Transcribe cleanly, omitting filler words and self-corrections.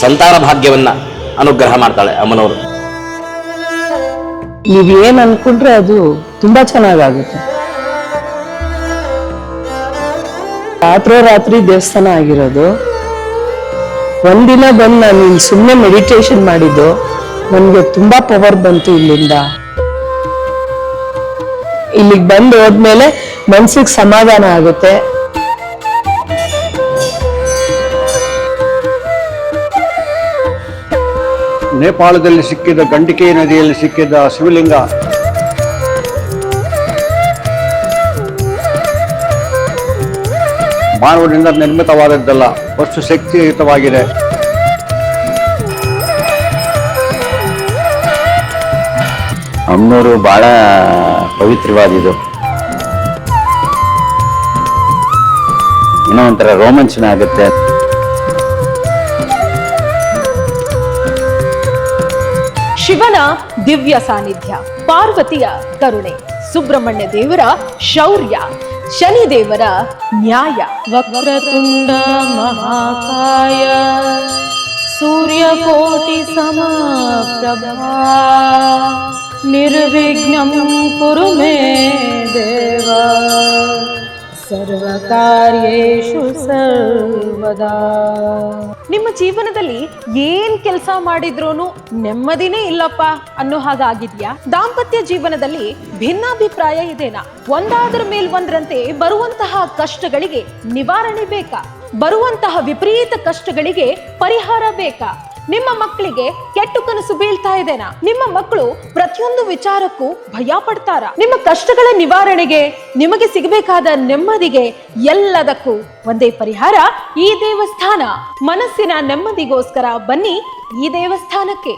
ಸಂತಾನ ಭಾಗ್ಯವನ್ನ ಅನುಗ್ರಹ ಮಾಡ್ತಾಳೆ ಅಮ್ಮನವರು. ನೀವೇನ್ ಅನ್ಕೊಂಡ್ರೆ ಅದು ತುಂಬಾ ಚೆನ್ನಾಗಾಗುತ್ತೆ. ರಾತ್ರಿ ದೇವಸ್ಥಾನ ಆಗಿರೋದು. ಒಂದಿನ ಬಂದು ನಾನು ಇಲ್ಲಿ ಸುಮ್ಮನೆ ಮೆಡಿಟೇಷನ್ ಮಾಡಿದ್ದು, ನನಗೆ ತುಂಬಾ ಪವರ್ ಬಂತು. ಇಲ್ಲಿಗೆ ಬಂದು ಹೋದ್ಮೇಲೆ ಮನ್ಸಿಗೆ ಸಮಾಧಾನ ಆಗುತ್ತೆ. ನೇಪಾಳದಲ್ಲಿ ಸಿಕ್ಕಿದ ಗಂಡಿಕೆ ನದಿಯಲ್ಲಿ ಸಿಕ್ಕಿದ ಶಿವಲಿಂಗ ಮಾನವನಿಂದ ನಿರ್ಮಿತವಾದದ್ದಲ್ಲ, ವಸ್ತು ಶಕ್ತಿಯುತವಾಗಿದೆ. ಅಮ್ಮನವರು ಬಹಳ ಪವಿತ್ರವಾದಿದು. ಏನೋ ಒಂಥರ ರೋಮಾಂಚನ ಆಗುತ್ತೆ. ಶಿವನ ದಿವ್ಯ ಸಾನ್ನಿಧ್ಯ, ಪಾರ್ವತಿಯ ಕರುಣೆ, ಸುಬ್ರಹ್ಮಣ್ಯ ದೇವರ ಶೌರ್ಯ, ಶನಿದೇವರ ನ್ಯಾಯ. ವಕ್ರತುಂಡ ಮಹಾಕಾಯ ಸೂರ್ಯಕೋಟಿ ಸಮಪ್ರಭಾ ನಿರ್ವಿಘ್ನಂ ಕುರು ಮೇ ದೇವ ಸರ್ವಕಾರ್ಯೇಷು ಸರ್ವದಾ. ನಿಮ್ಮ ಜೀವನದಲ್ಲಿ ಏನ್ ಕೆಲಸ ಮಾಡಿದ್ರೂ ನೆಮ್ಮದಿನೇ ಇಲ್ಲಪ್ಪ ಅನ್ನೋ ಹಾಗಾಗಿದ್ಯಾ? ದಾಂಪತ್ಯ ಜೀವನದಲ್ಲಿ ಭಿನ್ನಾಭಿಪ್ರಾಯ ಇದೆನಾ? ಒಂದಾದ್ರ ಮೇಲ್ ಒಂದ್ರಂತೆ ಬರುವಂತಹ ಕಷ್ಟಗಳಿಗೆ ನಿವಾರಣೆ ಬೇಕಾ? ಬರುವಂತಹ ವಿಪರೀತ ಕಷ್ಟಗಳಿಗೆ ಪರಿಹಾರ ಬೇಕಾ? ನಿಮ್ಮ ಮಕ್ಕಳಿಗೆ ಕೆಟ್ಟ ಕನಸು ಬೀಳ್ತಾ ಇದೆನಾ? ನಿಮ್ಮ ಮಕ್ಕಳು ಪ್ರತಿಯೊಂದು ವಿಚಾರಕ್ಕೂ ಭಯ ಪಡ್ತಾರ? ನಿಮ್ಮ ಕಷ್ಟಗಳ ನಿವಾರಣೆಗೆ, ನಿಮಗೆ ಸಿಗಬೇಕಾದ ನೆಮ್ಮದಿಗೆ, ಎಲ್ಲದಕ್ಕೂ ಒಂದೇ ಪರಿಹಾರ, ಈ ದೇವಸ್ಥಾನ. ಮನಸ್ಸಿನ ನೆಮ್ಮದಿಗೋಸ್ಕರ ಬನ್ನಿ ಈ ದೇವಸ್ಥಾನಕ್ಕೆ.